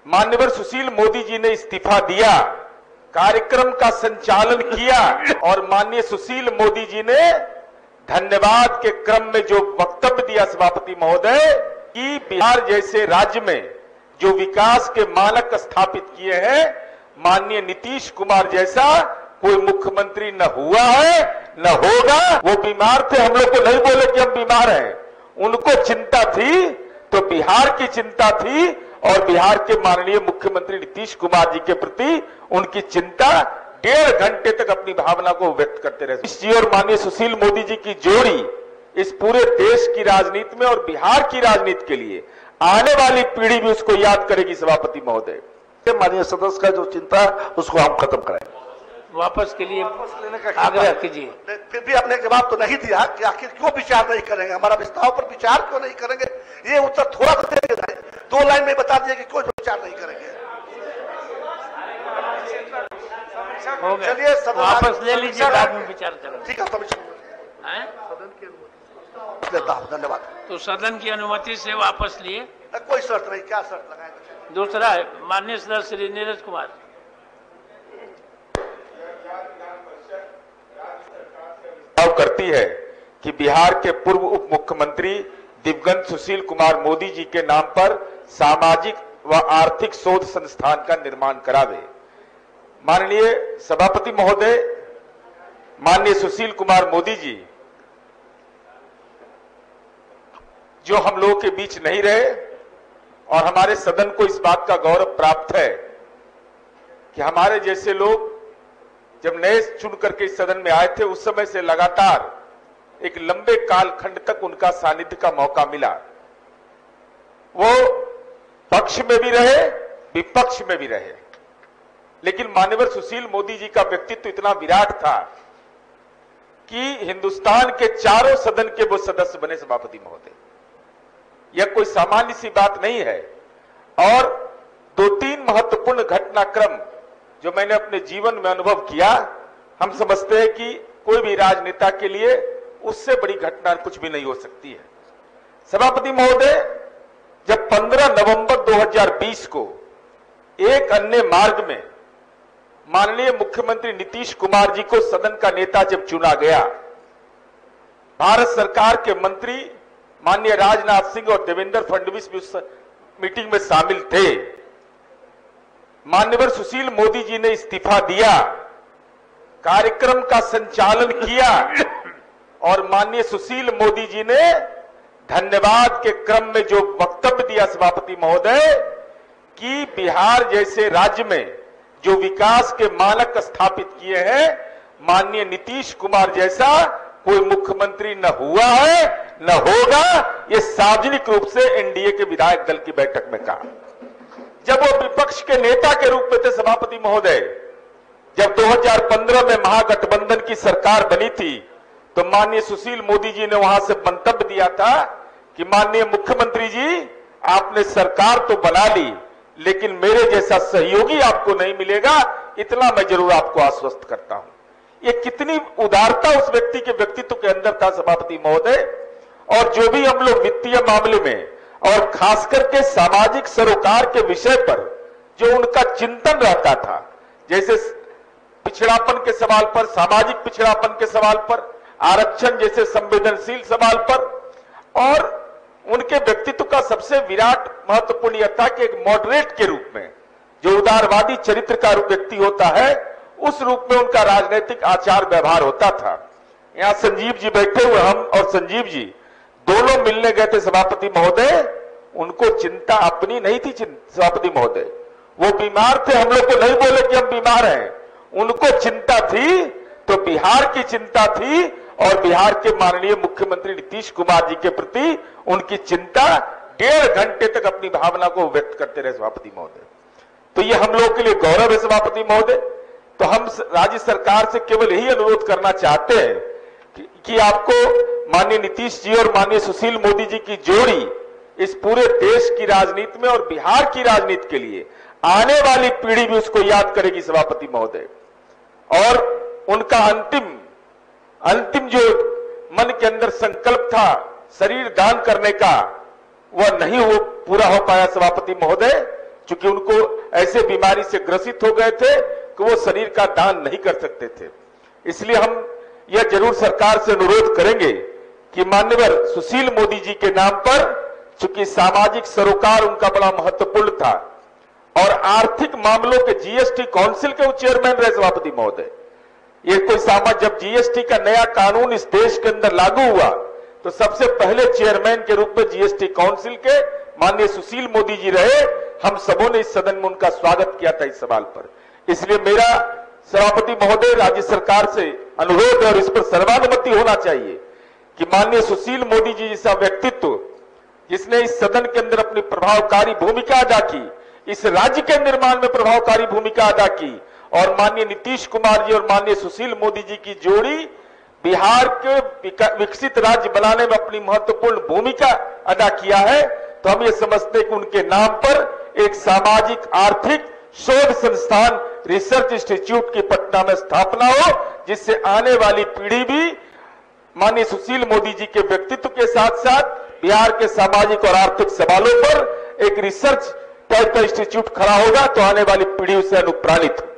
माननीय सुशील मोदी जी ने इस्तीफा दिया, कार्यक्रम का संचालन किया और माननीय सुशील मोदी जी ने धन्यवाद के क्रम में जो वक्तव्य दिया सभापति महोदय कि बिहार जैसे राज्य में जो विकास के मानक स्थापित किए हैं, माननीय नीतीश कुमार जैसा कोई मुख्यमंत्री न हुआ है न होगा। वो बीमार थे, हम लोग को नहीं बोले कि हम बीमार हैं, उनको चिंता थी तो बिहार की चिंता थी और बिहार के माननीय मुख्यमंत्री नीतीश कुमार जी के प्रति उनकी चिंता 1.5 घंटे तक अपनी भावना को व्यक्त करते रहे। नीतीश जी और माननीय सुशील मोदी जी की जोड़ी इस पूरे देश की राजनीति में और बिहार की राजनीति के लिए आने वाली पीढ़ी भी उसको याद करेगी सभापति महोदय। माननीय सदस्य का जो चिंता है उसको हम खत्म कराएं। वापस के लिए लेने का आग्रह कीजिए। फिर भी आपने जवाब तो नहीं दिया कि आखिर क्यों विचार नहीं करेंगे, हमारा प्रस्ताव पर विचार क्यों नहीं करेंगे। ये उत्तर थोड़ा सा देंगे, 2 लाइन में बता दिए कि क्यों विचार नहीं करेंगे। हो गया, चलिए वापस ले लीजिए, बाद में विचार करेंगे। ठीक है, सदन की अनुमति लेता हूं, धन्यवाद। तो सदन की अनुमति से वापस लिए। कोई शर्त नहीं, क्या शर्त लगाएंगे। दूसरा है माननीय सदस्य श्री नीरज कुमार। करती है कि बिहार के पूर्व उप मुख्यमंत्री दिवंगत सुशील कुमार मोदी जी के नाम पर सामाजिक व आर्थिक शोध संस्थान का निर्माण करावे। माननीय सभापति महोदय, माननीय सुशील कुमार मोदी जी जो हम लोगों के बीच नहीं रहे और हमारे सदन को इस बात का गौरव प्राप्त है कि हमारे जैसे लोग जब नए चुन करके इस सदन में आए थे उस समय से लगातार एक लंबे कालखंड तक उनका सानिध्य का मौका मिला। वो पक्ष में भी रहे, विपक्ष में भी रहे, लेकिन माननीय सुशील मोदी जी का व्यक्तित्व इतना विराट था कि हिंदुस्तान के चारों सदन के वो सदस्य बने सभापति महोदय। यह कोई सामान्य सी बात नहीं है। और 2-3 महत्वपूर्ण घटनाक्रम जो मैंने अपने जीवन में अनुभव किया, हम समझते हैं कि कोई भी राजनेता के लिए उससे बड़ी घटना कुछ भी नहीं हो सकती है। सभापति महोदय, जब 15 नवंबर 2020 को एक अन्य मार्ग में माननीय मुख्यमंत्री नीतीश कुमार जी को सदन का नेता जब चुना गया, भारत सरकार के मंत्री माननीय राजनाथ सिंह और देवेंद्र फडणवीस भी उस मीटिंग में शामिल थे। माननीय सुशील मोदी जी ने इस्तीफा दिया, कार्यक्रम का संचालन किया और माननीय सुशील मोदी जी ने धन्यवाद के क्रम में जो वक्तव्य दिया सभापति महोदय कि बिहार जैसे राज्य में जो विकास के मानक स्थापित किए हैं, माननीय नीतीश कुमार जैसा कोई मुख्यमंत्री न हुआ है न होगा। ये सार्वजनिक रूप से एनडीए के विधायक दल की बैठक में कहा। जब वो विपक्ष के नेता के रूप में थे सभापति महोदय, जब 2015 में महागठबंधन की सरकार बनी थी तो माननीय सुशील मोदी जी ने वहां से मंतव्य दिया था कि माननीय मुख्यमंत्री जी, आपने सरकार तो बना ली लेकिन मेरे जैसा सहयोगी आपको नहीं मिलेगा, इतना मैं जरूर आपको आश्वस्त करता हूं। ये कितनी उदारता उस व्यक्ति के व्यक्तित्व के अंदर था सभापति महोदय। और जो भी हम लोग वित्तीय मामले में और खास करके सामाजिक सरोकार के विषय पर जो उनका चिंतन रहता था, जैसे पिछड़ापन के सवाल पर, सामाजिक पिछड़ापन के सवाल पर, आरक्षण जैसे संवेदनशील सवाल पर, और उनके व्यक्तित्व का सबसे विराट महत्वपूर्ण यह था कि एक मॉडरेट के रूप में जो उदारवादी चरित्र का व्यक्ति होता है, उस रूप में उनका राजनीतिक आचार व्यवहार होता था। यहां संजीव जी बैठे हुए, हम और संजीव जी दोनों मिलने गए थे सभापति महोदय। उनको चिंता अपनी नहीं थी सभापति महोदय, वो बीमार थे, हम लोग को नहीं बोले कि हम बीमार हैं, उनको चिंता थी तो बिहार की चिंता थी और बिहार के माननीय मुख्यमंत्री नीतीश कुमार जी के प्रति उनकी चिंता 1.5 घंटे तक अपनी भावना को व्यक्त करते रहे सभापति महोदय। तो ये हम लोग के लिए गौरव है सभापति महोदय। तो हम राज्य सरकार से केवल यही अनुरोध करना चाहते हैं कि आपको माननीय नीतीश जी और माननीय सुशील मोदी जी की जोड़ी इस पूरे देश की राजनीति में और बिहार की राजनीति के लिए आने वाली पीढ़ी भी उसको याद करेगी सभापति महोदय। और उनका अंतिम जो मन के अंदर संकल्प था शरीर दान करने का, वह नहीं पूरा हो पाया सभापति महोदय। चूंकि उनको ऐसे बीमारी से ग्रसित हो गए थे कि वो शरीर का दान नहीं कर सकते थे। इसलिए हम यह जरूर सरकार से अनुरोध करेंगे कि माननीय सुशील मोदी जी के नाम पर, चूंकि सामाजिक सरोकार उनका बड़ा महत्वपूर्ण था और आर्थिक मामलों के जीएसटी काउंसिल के वो चेयरमैन रहे सभापति महोदय। ये कोई जब जीएसटी का नया कानून इस देश के अंदर लागू हुआ तो सबसे पहले चेयरमैन के रूप में जीएसटी काउंसिल के माननीय सुशील मोदी जी रहे। हम सबों ने इस सदन में उनका स्वागत किया था इस सवाल पर। इसलिए मेरा सभापति महोदय राज्य सरकार से अनुरोध है और इस पर सर्वानुमति होना चाहिए कि माननीय सुशील मोदी जी जैसा व्यक्तित्व जिसने इस सदन के अंदर अपनी प्रभावकारी भूमिका अदा की, इस राज्य के निर्माण में प्रभावकारी भूमिका अदा की और माननीय नीतीश कुमार जी और माननीय सुशील मोदी जी की जोड़ी बिहार के विकसित राज्य बनाने में अपनी महत्वपूर्ण भूमिका अदा किया है, तो हम ये समझते हैं कि उनके नाम पर एक सामाजिक आर्थिक शोध संस्थान रिसर्च इंस्टीट्यूट की पटना में स्थापना हो, जिससे आने वाली पीढ़ी भी माननीय सुशील मोदी जी के व्यक्तित्व के साथ साथ बिहार के सामाजिक और आर्थिक सवालों पर एक रिसर्च टाइप का इंस्टीट्यूट खड़ा होगा, तो आने वाली पीढ़ी उससे अनुप्राणित हो।